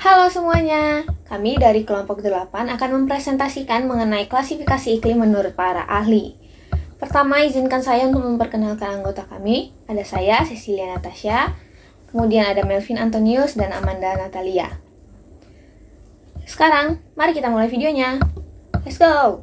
Halo semuanya, kami dari kelompok 8 akan mempresentasikan mengenai klasifikasi iklim menurut para ahli. Pertama, izinkan saya untuk memperkenalkan anggota kami. Ada saya, Cecilia Natasha, kemudian ada Melvin Antonius dan Amanda Natalia. Sekarang, mari kita mulai videonya. Let's go!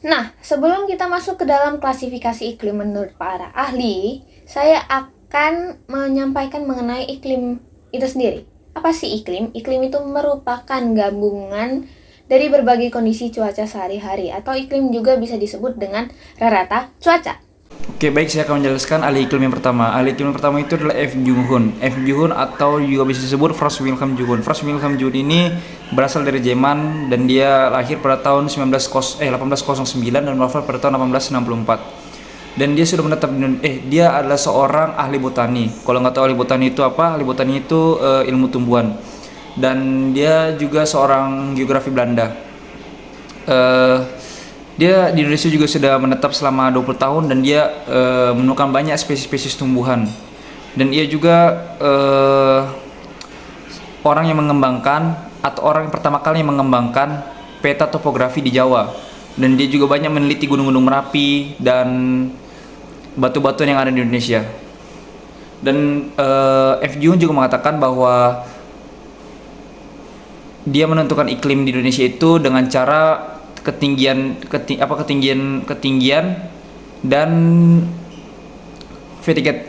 Nah, sebelum kita masuk ke dalam klasifikasi iklim menurut para ahli, saya akan menyampaikan mengenai iklim itu sendiri. Apa sih iklim? Iklim itu merupakan gabungan dari berbagai kondisi cuaca sehari-hari, atau iklim juga bisa disebut dengan rata cuaca. Oke, baik, saya akan menjelaskan ahli iklim yang pertama. Ahli iklim yang pertama itu adalah F. Jung-hoon. F. Jung-hoon atau juga bisa disebut Franz Wilhelm Jung-hoon. Franz Wilhelm Jung-hoon ini berasal dari Jerman dan dia lahir pada tahun 1809 dan wafat pada tahun 1864. Dan dia sudah menetap dia adalah seorang ahli botani. Kalau nggak tahu ahli botani itu apa? Ahli botani itu ilmu tumbuhan. Dan dia juga seorang geografi Belanda. Dia di Indonesia juga sudah menetap selama 20 tahun dan dia menemukan banyak spesies-spesies tumbuhan. Dan ia juga orang yang mengembangkan atau orang yang pertama kali yang mengembangkan peta topografi di Jawa. Dan dia juga banyak meneliti gunung-gunung Merapi dan batu-batuan yang ada di Indonesia. Dan F. Jung juga mengatakan bahwa dia menentukan iklim di Indonesia itu dengan cara ketinggian dan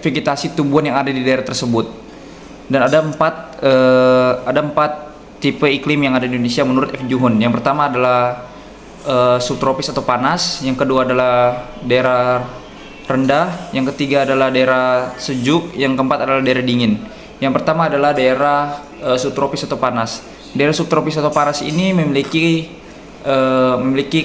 vegetasi tumbuhan yang ada di daerah tersebut. Dan ada empat tipe iklim yang ada di Indonesia menurut F. Jung-hoon. Yang pertama adalah subtropis atau panas, yang kedua adalah daerah rendah, yang ketiga adalah daerah sejuk, yang keempat adalah daerah dingin. Yang pertama adalah daerah subtropis atau panas. Daerah subtropis atau panas ini memiliki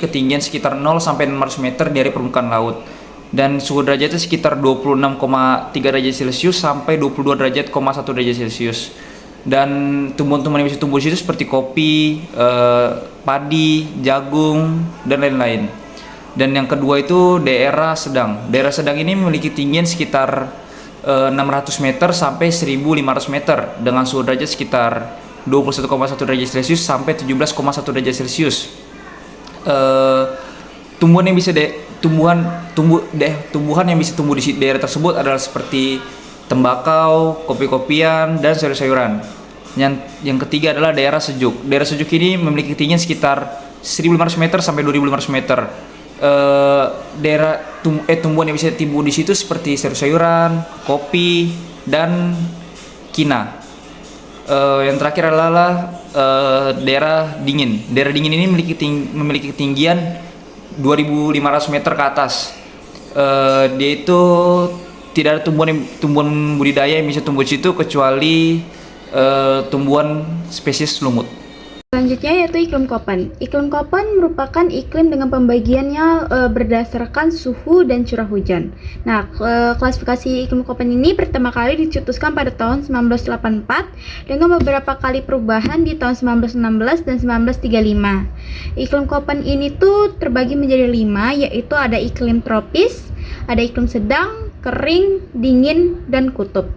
ketinggian sekitar 0 sampai 600 meter dari permukaan laut, dan suhu derajatnya sekitar 26,3 derajat Celcius sampai 22,1 derajat Celcius. Dan tumbuhan-tumbuhan yang bisa tumbuh di situ seperti kopi, padi, jagung, dan lain-lain. Dan yang kedua itu daerah sedang. Daerah sedang ini memiliki ketinggian sekitar 600 meter sampai 1500 meter dengan suhu derajat sekitar 21,1 derajat Celcius sampai 17,1 derajat Celcius. Tumbuhan yang bisa tumbuh di daerah tersebut adalah seperti tembakau, kopi-kopian, dan sayur-sayuran. Yang ketiga adalah daerah sejuk. Daerah sejuk ini memiliki ketinggian sekitar 1500 meter sampai 2500 meter. Tumbuhan yang bisa tumbuh di situ seperti sayur-sayuran, kopi, dan kina. Yang terakhir adalah daerah dingin. Daerah dingin ini memiliki ketinggian 2500 meter ke atas. Dia itu tidak ada tumbuhan budidaya yang bisa tumbuh di situ kecuali tumbuhan spesies lumut. Selanjutnya yaitu iklim Köppen. Iklim Köppen merupakan iklim dengan pembagiannya berdasarkan suhu dan curah hujan. Nah, klasifikasi iklim Köppen ini pertama kali dicetuskan pada tahun 1984 dengan beberapa kali perubahan di tahun 1916 dan 1935. Iklim Köppen ini tuh terbagi menjadi 5, yaitu ada iklim tropis, ada iklim sedang, kering, dingin, dan kutub.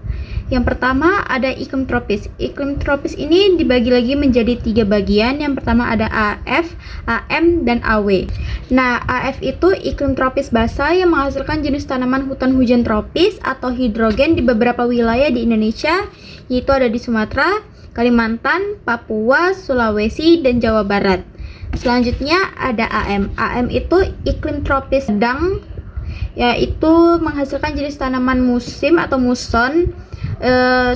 Yang pertama ada iklim tropis. Iklim tropis ini dibagi lagi menjadi 3 bagian. Yang pertama ada AF, AM, dan AW. Nah, AF itu iklim tropis basah yang menghasilkan jenis tanaman hutan hujan tropis atau hidrogen di beberapa wilayah di Indonesia, yaitu ada di Sumatera, Kalimantan, Papua, Sulawesi, dan Jawa Barat. Selanjutnya ada AM. AM itu iklim tropis sedang, yaitu menghasilkan jenis tanaman musim atau muson.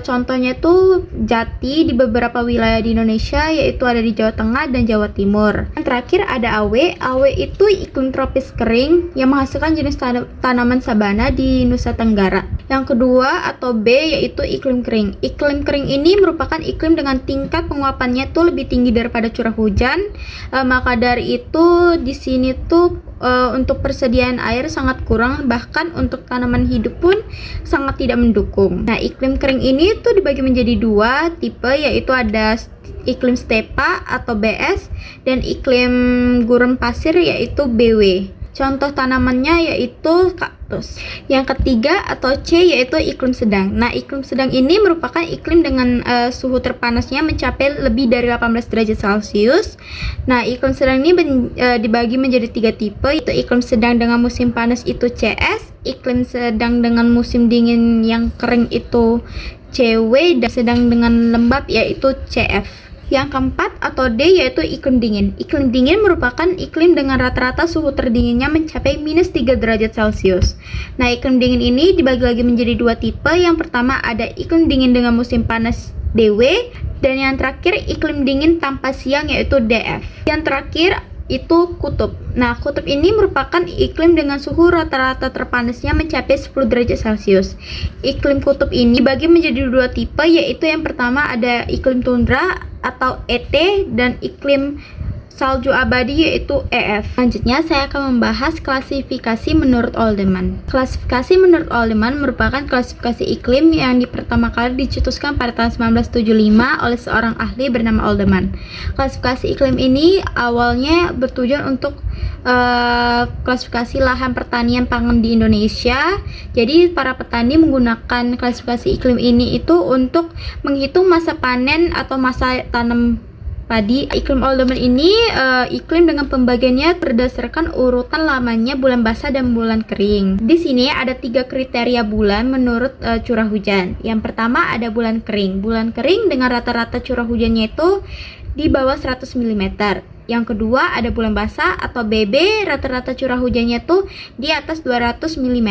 Contohnya itu jati di beberapa wilayah di Indonesia, yaitu ada di Jawa Tengah dan Jawa Timur. Yang terakhir ada AW. AW itu iklim tropis kering yang menghasilkan jenis tanaman sabana di Nusa Tenggara. Yang kedua atau B yaitu iklim kering. Iklim kering ini merupakan iklim dengan tingkat penguapannya tuh lebih tinggi daripada curah hujan. Maka dari itu di sini tuh untuk persediaan air sangat kurang, bahkan untuk tanaman hidup pun sangat tidak mendukung. Nah, iklim kering ini tuh dibagi menjadi 2 tipe, yaitu ada iklim stepa atau BS dan iklim gurun pasir yaitu BW. Contoh tanamannya yaitu kaktus. Yang ketiga atau C yaitu iklim sedang. Nah, iklim sedang ini merupakan iklim dengan suhu terpanasnya mencapai lebih dari 18 derajat Celcius. Nah, iklim sedang ini dibagi menjadi 3 tipe, yaitu iklim sedang dengan musim panas itu CS, iklim sedang dengan musim dingin yang kering itu CW, dan sedang dengan lembab yaitu CF. Yang keempat atau D yaitu iklim dingin. Iklim dingin merupakan iklim dengan rata-rata suhu terdinginnya mencapai minus 3 derajat Celcius. Nah, iklim dingin ini dibagi lagi menjadi 2 tipe. Yang pertama ada iklim dingin dengan musim panas DW, dan yang terakhir iklim dingin tanpa siang yaitu DF. Yang terakhir itu kutub. Nah, kutub ini merupakan iklim dengan suhu rata-rata terpanasnya mencapai 10 derajat Celcius. Iklim kutub ini dibagi menjadi 2 tipe, yaitu yang pertama ada iklim tundra atau ET dan iklim salju abadi yaitu EF. Selanjutnya saya akan membahas klasifikasi menurut Oldeman. Klasifikasi menurut Oldeman merupakan klasifikasi iklim yang pertama kali dicetuskan pada tahun 1975 oleh seorang ahli bernama Oldeman. Klasifikasi iklim ini awalnya bertujuan untuk klasifikasi lahan pertanian pangan di Indonesia. Jadi para petani menggunakan klasifikasi iklim ini itu untuk menghitung masa panen atau masa tanam padi. Iklim Oldeman ini iklim dengan pembagiannya berdasarkan urutan lamanya bulan basah dan bulan kering. Di sini ada 3 kriteria bulan menurut curah hujan. Yang pertama ada bulan kering. Bulan kering dengan rata-rata curah hujannya itu di bawah 100 mm. Yang kedua ada bulan basah atau BB, rata-rata curah hujannya tuh di atas 200 mm.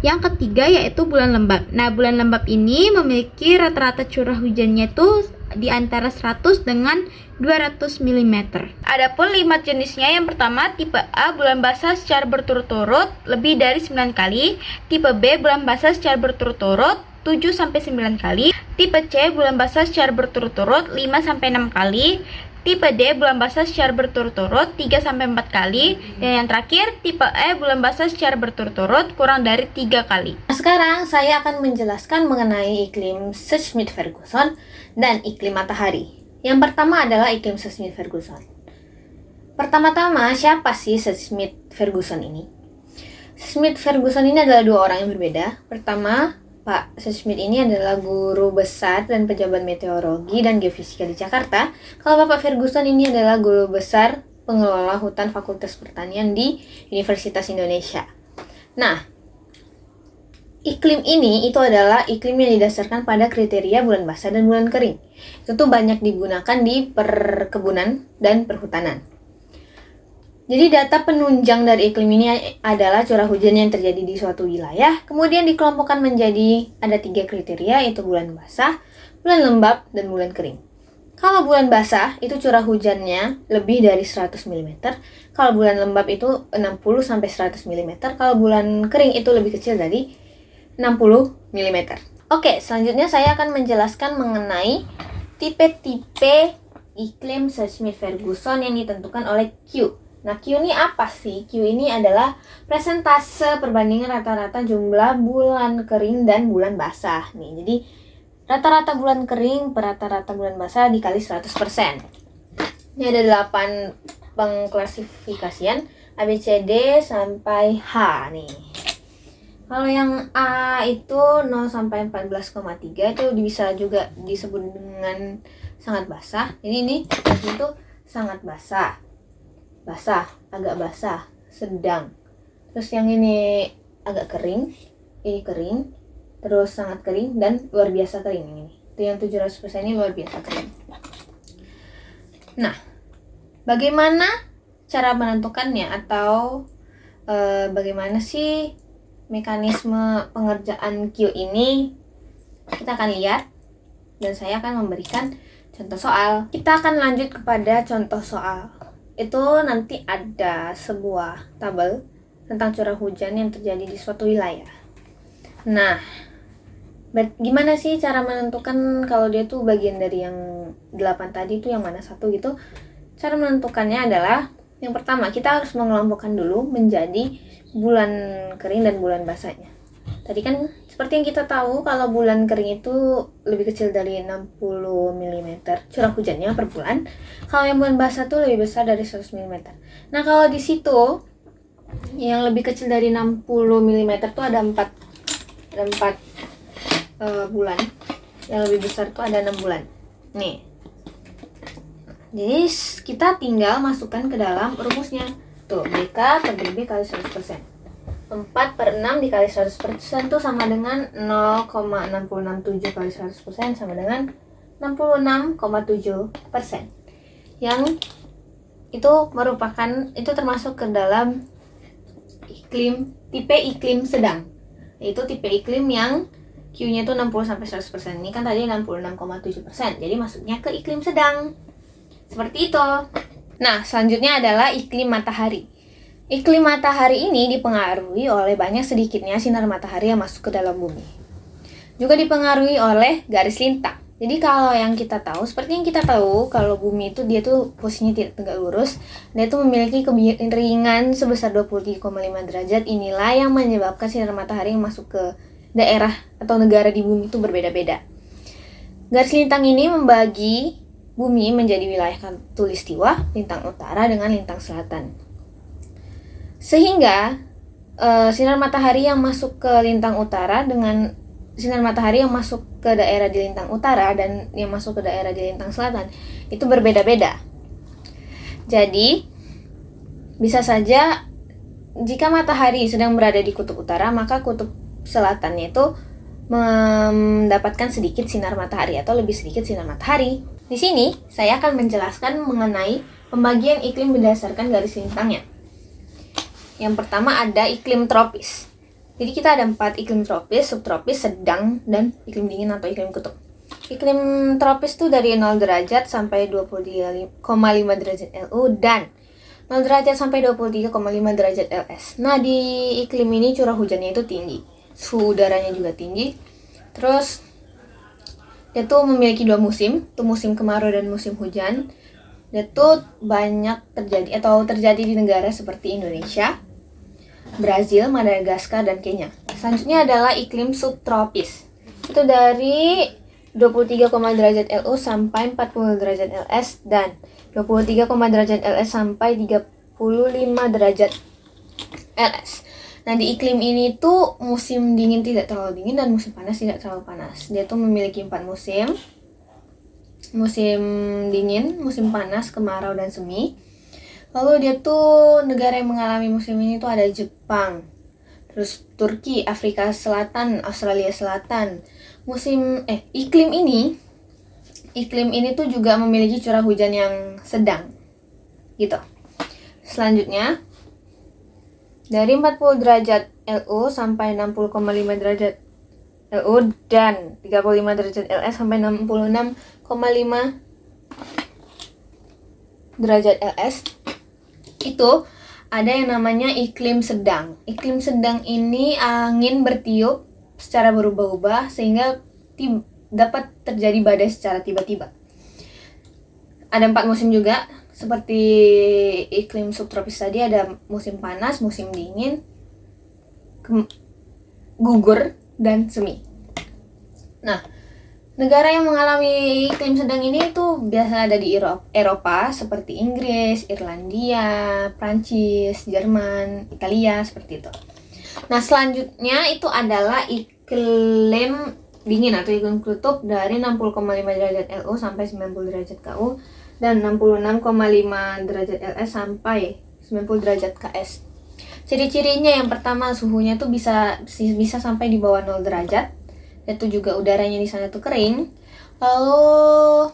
Yang ketiga yaitu bulan lembab. Nah, bulan lembab ini memiliki rata-rata curah hujannya tuh di antara 100 dengan 200 mm. Adapun 5 jenisnya, yang pertama tipe A bulan basah secara berturut-turut lebih dari 9 kali, tipe B bulan basah secara berturut-turut 7 sampai 9 kali, tipe C bulan basah secara berturut-turut 5 sampai 6 kali, tipe D bulan basah secara berturut-turut 3 sampai 4 kali, dan yang terakhir tipe E bulan basah secara berturut-turut kurang dari 3 kali. Nah, sekarang saya akan menjelaskan mengenai iklim Saint-Schmidt-Ferguson dan iklim matahari. Yang pertama adalah iklim Saint-Schmidt-Ferguson. Pertama-tama, siapa sih Saint-Schmidt-Ferguson ini? Saint-Schmidt-Ferguson ini adalah 2 orang yang berbeda. Pertama, Pak Saint-Schmidt ini adalah guru besar dan pejabat meteorologi dan geofisika di Jakarta. Kalau Bapak Ferguson ini adalah guru besar pengelola hutan Fakultas Pertanian di Universitas Indonesia. Nah, iklim ini itu adalah iklim yang didasarkan pada kriteria bulan basah dan bulan kering. Itu tuh banyak digunakan di perkebunan dan perhutanan. Jadi data penunjang dari iklim ini adalah curah hujan yang terjadi di suatu wilayah, kemudian dikelompokkan menjadi ada 3 kriteria, yaitu bulan basah, bulan lembab, dan bulan kering. Kalau bulan basah itu curah hujannya lebih dari 100 mm, kalau bulan lembab itu 60 sampai 100 mm, kalau bulan kering itu lebih kecil dari 60 mm. Oke, selanjutnya saya akan menjelaskan mengenai tipe-tipe iklim Saint-Schmidt-Ferguson yang ditentukan oleh Q. Nah, Q ini apa sih? Q ini adalah persentase perbandingan rata-rata jumlah bulan kering dan bulan basah. Nih, jadi rata-rata bulan kering per rata-rata bulan basah dikali 100%. Ini ada 8 pengklasifikasian A, B, C, D sampai H nih. Kalau yang A itu 0 sampai 14,3 itu bisa juga disebut dengan sangat basah. Ini itu sangat basah. Basah, agak basah, sedang. Terus yang ini agak kering, ini kering, terus sangat kering, dan luar biasa kering ini. Itu yang 700% ini luar biasa kering. Nah, bagaimana cara menentukannya, atau bagaimana sih mekanisme pengerjaan Q ini? Kita akan lihat, dan saya akan memberikan contoh soal. Kita akan lanjut kepada contoh soal. Itu nanti ada sebuah tabel tentang curah hujan yang terjadi di suatu wilayah. Nah, gimana sih cara menentukan kalau dia tuh bagian dari yang 8 tadi itu yang mana satu gitu? Cara menentukannya adalah yang pertama, kita harus mengelompokkan dulu menjadi bulan kering dan bulan basahnya. Tadi kan seperti yang kita tahu kalau bulan kering itu lebih kecil dari 60 mm curah hujannya per bulan. Kalau yang bulan basah tuh lebih besar dari 100 mm. Nah, kalau di situ Yang lebih kecil dari 60 mm tuh ada 4 bulan. Yang lebih besar tuh ada 6 bulan. Nih. Jadi kita tinggal masukkan ke dalam rumusnya. Tuh, BK per DB kali 100%. 4/6 dikali 100% tuh sama dengan 0,667 kali 100% sama dengan 66,7%. Yang itu termasuk ke dalam tipe iklim sedang. Yaitu tipe iklim yang Q-nya itu 60-100%. Ini kan tadi 66,7%. Jadi masuknya ke iklim sedang. Seperti itu. Nah, selanjutnya adalah iklim matahari. Iklim matahari ini dipengaruhi oleh banyak sedikitnya sinar matahari yang masuk ke dalam bumi. Juga dipengaruhi oleh garis lintang. Jadi kalau yang kita tahu, seperti yang kita tahu, kalau bumi itu dia tuh posisinya tidak tegak lurus, dia tuh memiliki kemiringan sebesar 23,5 derajat. Inilah yang menyebabkan sinar matahari yang masuk ke daerah atau negara di bumi itu berbeda-beda. Garis lintang ini membagi bumi menjadi wilayah khatulistiwa, lintang utara dengan lintang selatan. Sehingga sinar matahari yang masuk ke lintang utara dengan sinar matahari yang masuk ke daerah di lintang utara dan yang masuk ke daerah di lintang selatan itu berbeda-beda. Jadi, bisa saja jika matahari sedang berada di kutub utara, maka kutub selatannya itu mendapatkan sedikit sinar matahari atau lebih sedikit sinar matahari. Di sini, saya akan menjelaskan mengenai pembagian iklim berdasarkan garis lintangnya. Yang pertama ada iklim tropis. Jadi kita ada 4 iklim tropis, subtropis, sedang, dan iklim dingin atau iklim kutub. Iklim tropis itu dari 0 derajat sampai 23,5 derajat LU dan 0 derajat sampai 23,5 derajat LS. Nah, di iklim ini curah hujannya itu tinggi, suhu udaranya juga tinggi. Terus dia tuh memiliki 2 musim, tuh musim kemarau dan musim hujan. Dia tuh banyak terjadi di negara seperti Indonesia, Brazil, Madagaskar, dan Kenya. Selanjutnya adalah iklim subtropis. Itu dari 23, derajat LU sampai 40 derajat LS dan 23, derajat LS sampai 35 derajat LS. Nah, di iklim ini tuh musim dingin tidak terlalu dingin dan musim panas tidak terlalu panas. Dia tuh memiliki 4 musim. Musim dingin, musim panas, kemarau, dan semi. Lalu dia tuh negara yang mengalami musim ini tuh ada Jepang, terus Turki, Afrika Selatan, Australia Selatan. Iklim ini tuh juga memiliki curah hujan yang sedang. Gitu. Selanjutnya dari 40 derajat LU sampai 60,5 derajat LU dan 35 derajat LS sampai 66,5 derajat LS itu ada yang namanya iklim sedang. Iklim sedang ini angin bertiup secara berubah-ubah sehingga dapat terjadi badai secara tiba-tiba. Ada 4 musim juga, seperti iklim subtropis tadi ada musim panas, musim dingin, gugur, dan semi. Nah, negara yang mengalami iklim sedang ini tuh biasa ada di Eropa seperti Inggris, Irlandia, Prancis, Jerman, Italia, seperti itu. Nah, selanjutnya itu adalah iklim dingin atau iklim kutub dari 60,5 derajat LU sampai 90 derajat KU dan 66,5 derajat LS sampai 90 derajat KS. Ciri-cirinya yang pertama, suhunya tuh bisa sampai di bawah 0 derajat. Itu juga udaranya di sana tuh kering. Lalu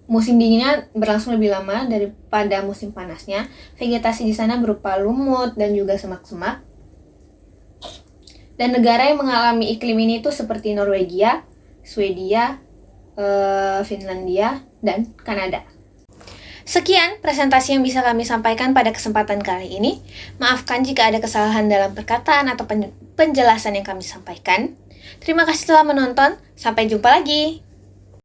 musim dinginnya berlangsung lebih lama daripada musim panasnya. Vegetasi di sana berupa lumut dan juga semak-semak. Dan negara yang mengalami iklim ini tuh seperti Norwegia, Swedia, Finlandia, dan Kanada. Sekian presentasi yang bisa kami sampaikan pada kesempatan kali ini. Maafkan jika ada kesalahan dalam perkataan atau penjelasan yang kami sampaikan. Terima kasih telah menonton. Sampai jumpa lagi.